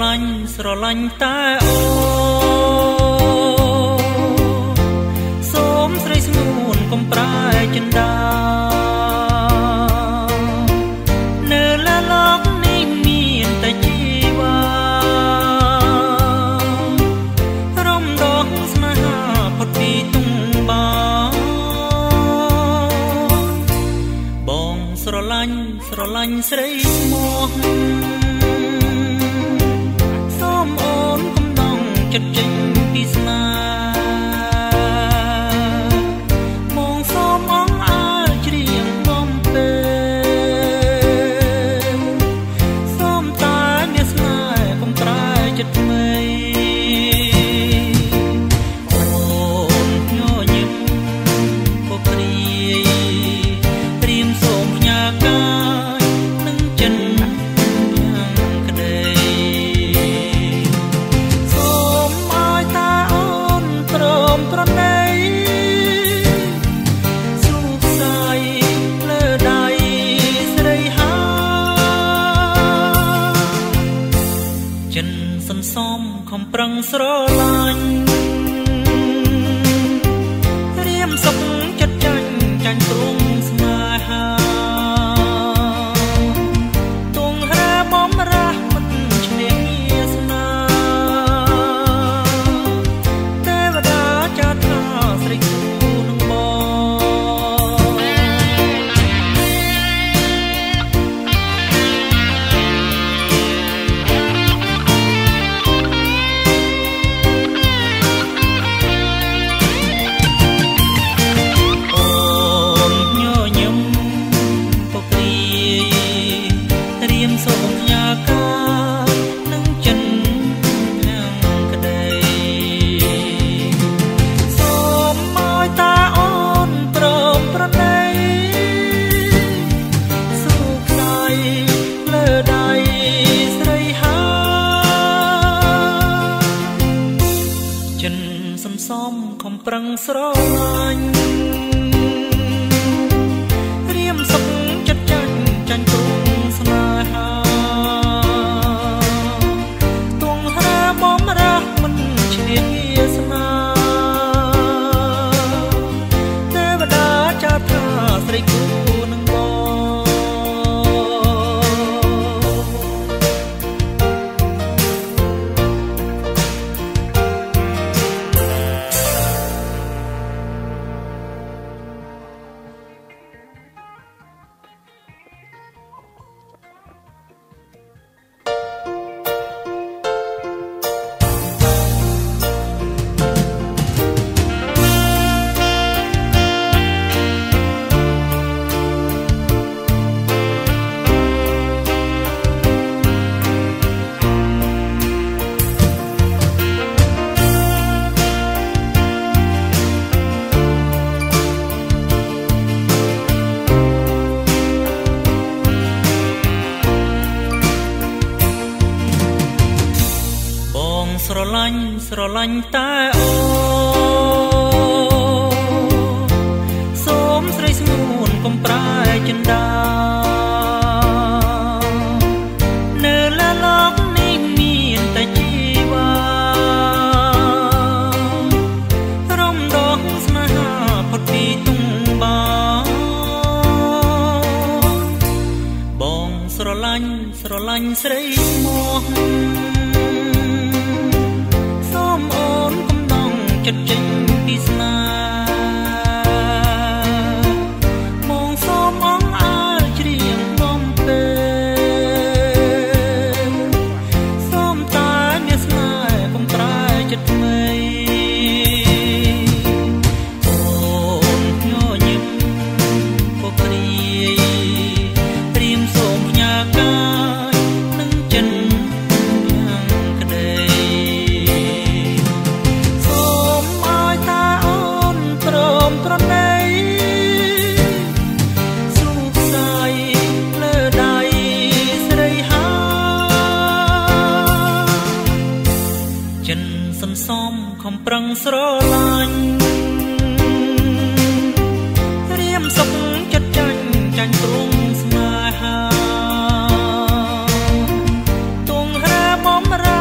លាញ់តែអូសូមស្រីស្ងួនកុំប្រែចិន្តានៅលើលោកនេះមានតែជីវ៉ារំដងស្នេហាផុតពីទុំបងស្រឡាញ់ស្រីស្មោះសូមអូនកុំដងចិត្តចេញពីស្នេហ៍មកសូមអងអើច្រៀងបំពេសូមតែអ្នកស្នេហ៍កុំប្រែចិត្តថ្មីអូនញញឹមពុកព្រាយព្រៀមសូមផ្ញើកាយនឹងចិនយ៉ាងក្តីសូមឲ្យតាអូនព្រមប្រណីសុខសាយលើដៃស្រីហាចិនសន្សំខំប្រឹងស្រឡាញ់រៀមសុខចិត្តចាញ់ទ្រង់ស្នេហាទងរាបំរះមិនឈ្នះងារស្នាទេវតាចាត់ថាស្រីគូនឹងខំប្រឹងស្រឡាញ់រៀមសុខចិត្តចាញ់ទ្រង់ស្នេហាទងរាបំរះមិនឈ្នះងារស្នាទេវតាចាត់ថាស្រីគូនឹងបងស្រឡាញ់តែអូសូមស្រីស្ងួនកុំប្រែចិន្តានៅលើលោកនេះមានតែជីវ៉ារំដងស្នេហាផុតពីទុំបងស្រឡាញ់ស្រីស្មោះសូមអូនកុំដងចិត្តចេញពីស្នេហ៍មកសូមអងអើច្រៀងបំពេសូមតែអ្នកស្នេហ៍កុំប្រែចិត្តថ្មីអូនញញឹមពុកព្រាយព្រៀមសូមផ្ញើកាយនឹងចិនយ៉ាងក្តីប្រណីសុខសាយលើដៃស្រីហាចិនសន្សំខំប្រឹងស្រឡាញ់រៀមសុខចិត្តចាញ់ទ្រង់ស្នេហាទងរាបំរះ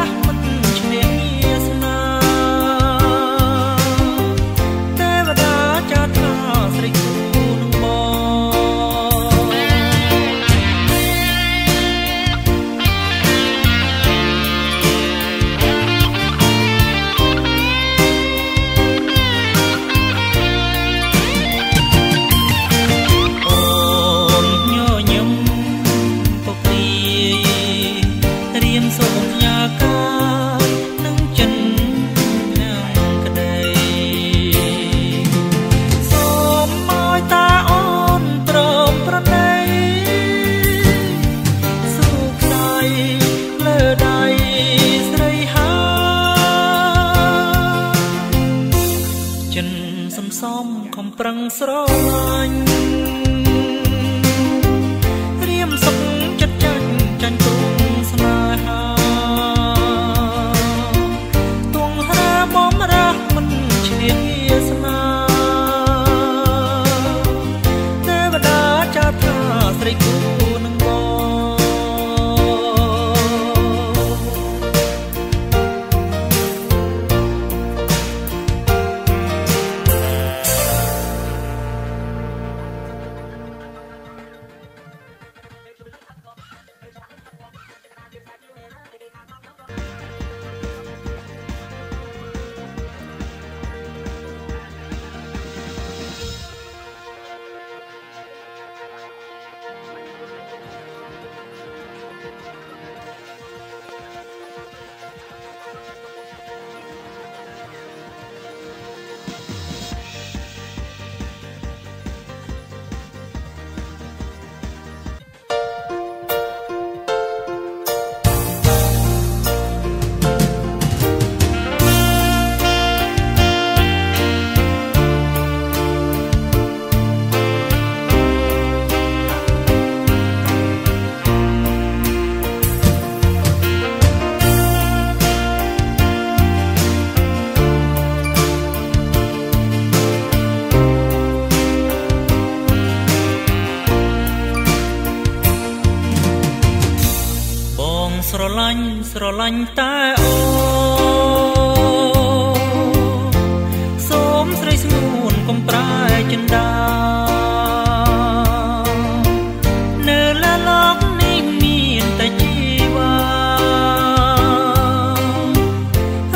លាញ់តែអូសូមស្រីស្ងួនកុំប្រែចិន្តានៅលើលោកនេះមានតែជីវ៉ា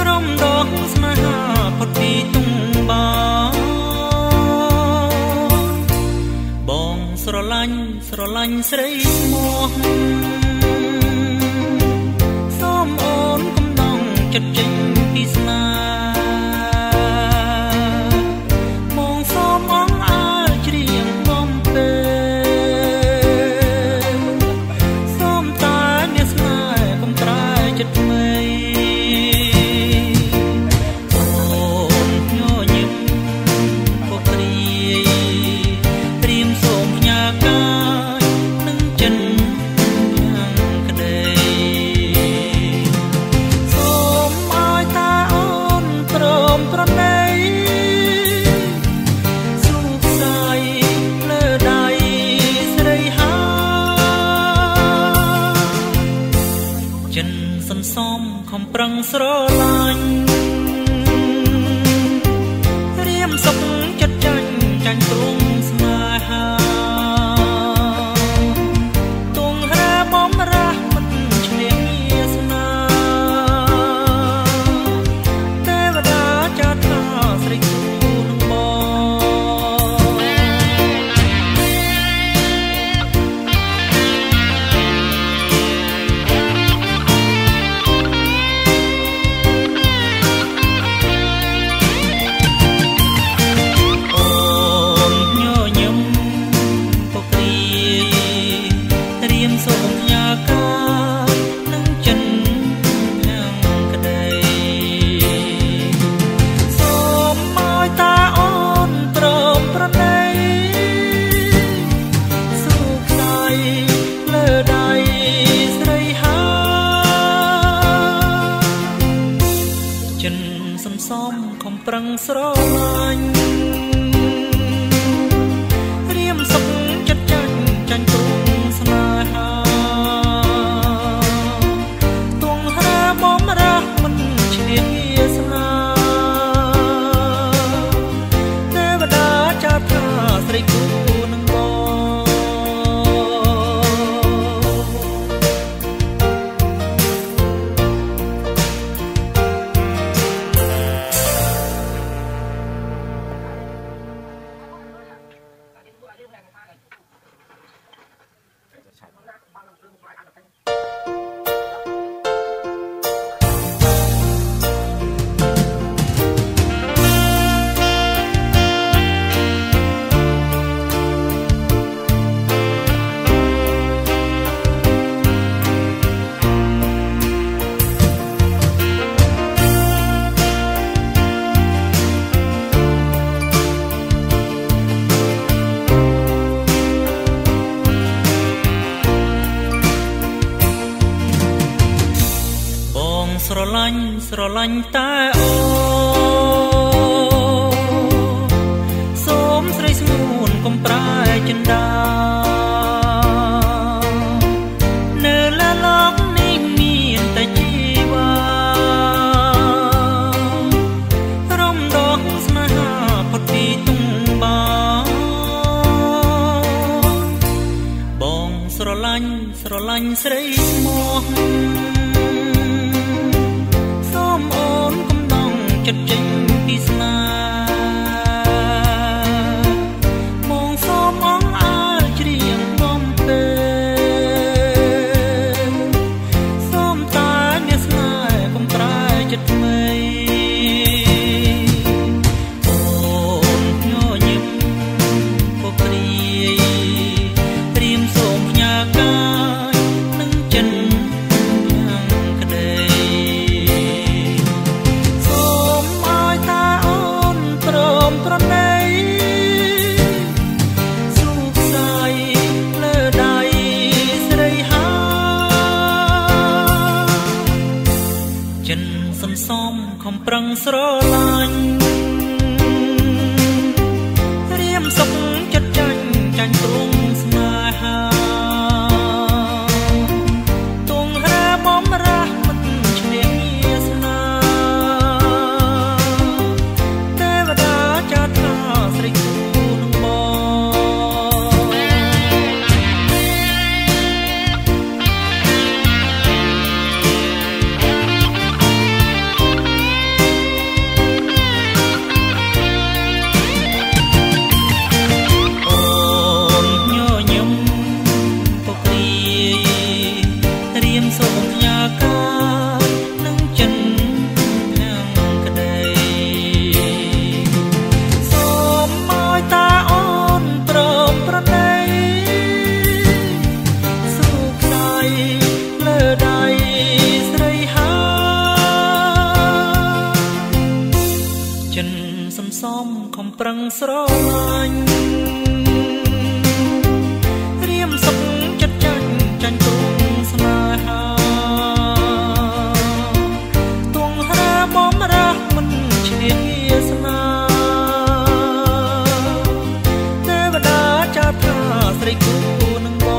រំដងស្នេហាផុតពីទុំបាបងស្រឡាញ់ស្រីស្មោះសូមអូនកំណងចិត្តចេញពីស្នេហ៍មកសូមអងអើច្រៀងបំពេសូមតែមានស្នេហ៍កំប្រែចិត្តថ្មីអូនញញឹមពុកព្រាយត្រៀមសូមផ្ញើកាយនឹងចិនយ៉ាងក្តីសូមឲ្យតាអូនព្រមប្រណីសុខសាយលើដៃស្រីហាចិនសន្សំខំប្រឹងស្រឡាញ់រៀមសុខចិត្តចាញ់ទ្រង់ស្នេហាទងរាបំរាស់មិនឆ្លៀងវាសនាទេវតាចាត់ថាស្រីគូនឹងសូមផ្ញើកាយនឹងចិនយ៉ាងក្តីសូមឲ្យតាអូនព្រមប្រណីសុខសាយលើដៃស្រីហាចិនសន្សំខំប្រឹងស្រឡាញ់រៀមសុខចិត្តចាញ់ទ្រង់ស្នេហាទងរាបំរាស់មិនឆ្លៀងវាសនាទេវតាចាត់ថាស្រីគូនឹងបងស្រឡាញ់តែអូសូមស្រីស្ងួនកុំប្រែចិន្តានៅលើលោកនេះមានតែជីវ៉ារំដងស្នេហាផុតពីទុំបាបងស្រឡាញ់ស្រីស្មោះសូមអូនកំណងចិត្តចេញពីស្នេហ៍មកសូមអងអើច្រៀងបំពេសូមតែមានស្នេហ៍កំប្រែចិត្តថ្មីអូនញញឹមពុកព្រាយត្រៀមសូមផ្ញើកាយនឹងចិនយ៉ាងក្តីប្រណីសុខសាយលើដៃស្រីហាចិនសន្សំខំប្រឹងស្រឡាញ់រៀមសុខចិត្តចាញ់ទ្រង់ស្នេហាទងរាបំរាស់ ចាថាស្រីគូនឹងបង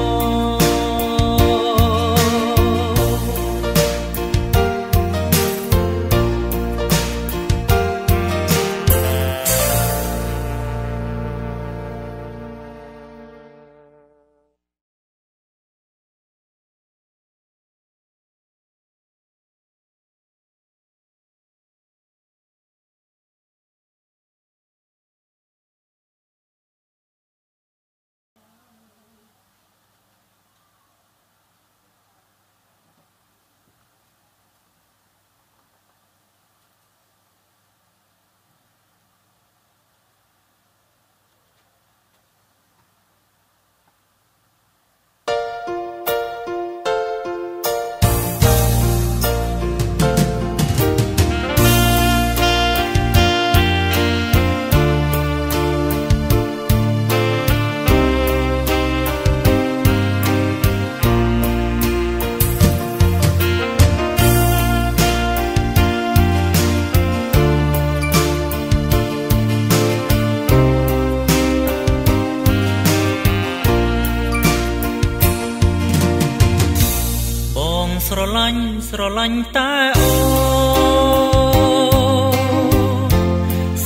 ស្រឡាញ់តែអូ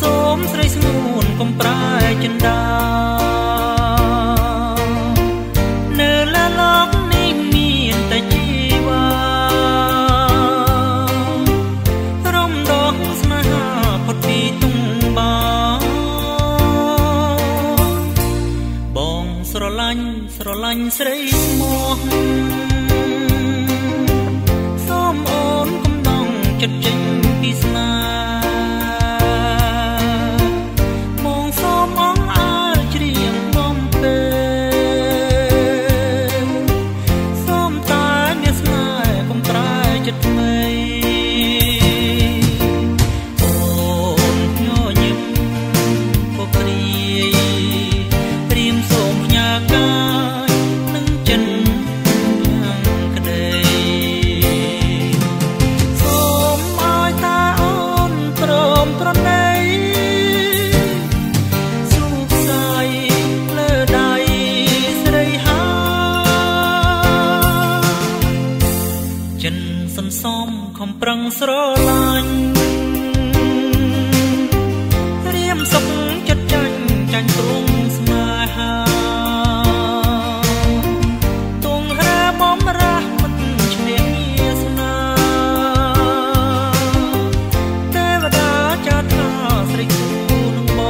សូមស្រីស្ងួនកុំប្រែចិន្តានៅលើលោកនេះមានតែជីវ៉ារំដងស្នេហាផុតពីទុំបងស្រឡាញ់ស្រីស្មោះចិត្តចេញពីស្នេហ៍មកសូមអង្អើលច្រៀងបំពេសូមតែអ្នកស្នេហ៍កុំប្រែចិត្តថ្មីអូនញញឹមក៏ព្រាយព្រាមសូមផ្ញើកាយនឹងចិនយ៉ាងក្តីសំខំប្រឹងស្រឡាញ់រៀមសុខចិត្តចាញ់ទ្រង់ស្នេហាទងរាបំរះមិនឈ្នះវាសនាទេវតាចាថាស្រីគូនឹងបង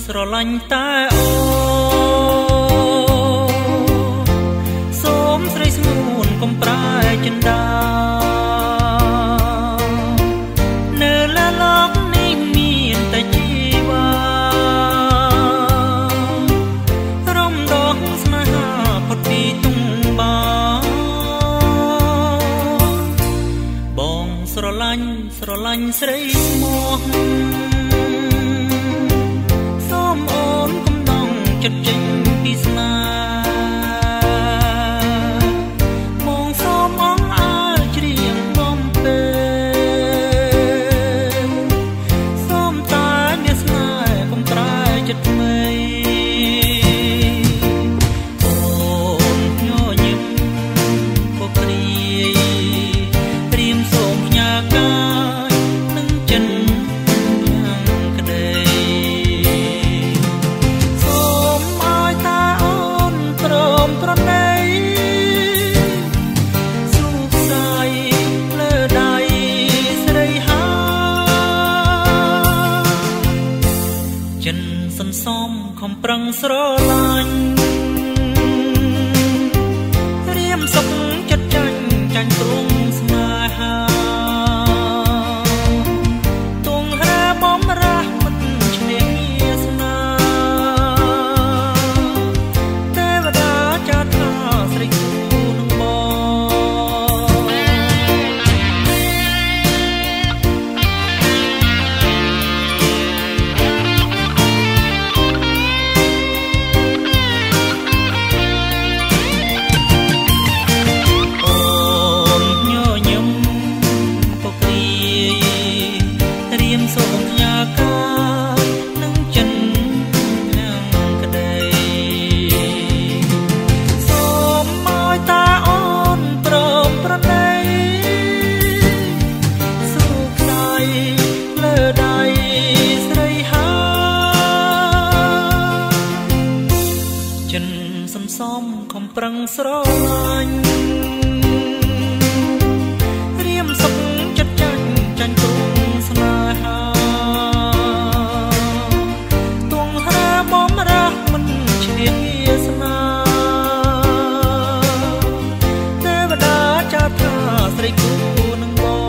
ស្រឡាញ់តែអូសូមស្រីស្ងួនកុំប្រែចិន្តានៅលើលោកនេះមានតែជីវ៉ារំដងស្នេហាផុតពីទុំបងស្រឡាញ់ស្រីស្មោះចិត្តចេញពីស្នេហ៍មកសូមអង្អើលច្រៀងបំពេសូមតែអ្នកស្នេហ៍កុំប្រែចិត្តថ្មីអូនញញឹមក៏ព្រាយព្រាមសូមផ្ញើកាយនឹងចិនយ៉ាង នសំខំប្រឹងស្រឡាញ់រៀមសុខចិត្តចាញ់ទ្រង់ស្នេហាទងរាបំរាស់មិនឈ្នះវាសនាទេវតាចាត់ថាស្រីគូនឹងសូមផ្ញើកាយនឹងចិនទាំងក្តីសូមឲ្យតាអូនព្រមប្រណីសុខដៃលើដៃស្រីហាចិនសំសំខំប្រឹងស្រឡាញ់រៀមសុខចិត្តចាញ់ទ្រង់ស្នេហាស្រីគូនឹងបង